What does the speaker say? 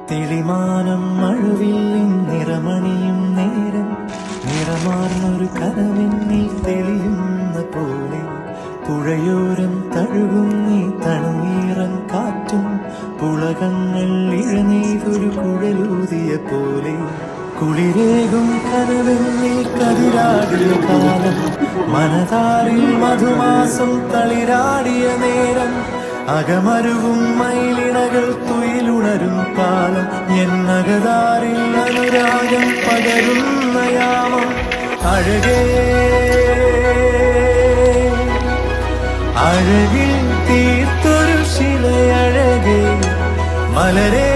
തെളിമാനം മഴവില്ലിൻ നിറമണിയും നേരം നിറമാർന്നൊരു കനവെന്നിൽ തെളിയുന്ന പോലെ പുഴയോരം തഴുകുന്നീ തണുനീറൻ കാറ്റും പുളകങ്ങൾ ഇഴനീതൊരു കുഴലൂതിയ പോലെ കുളിരേകും കനവെന്നിൽ കതിരാടിയ കാലം മനതാരിൽ മധുമാസം തളിരാടിയ നേരം അകമരുവും മയിലിണകൾ തുയിലുണരും കാലം എന്നകതാരിൽ അനുരാഗം പകരുന്ന യാമം അഴകേ അഴകിൽ തീർത്തൊരു ശിലയഴകേ മലരേ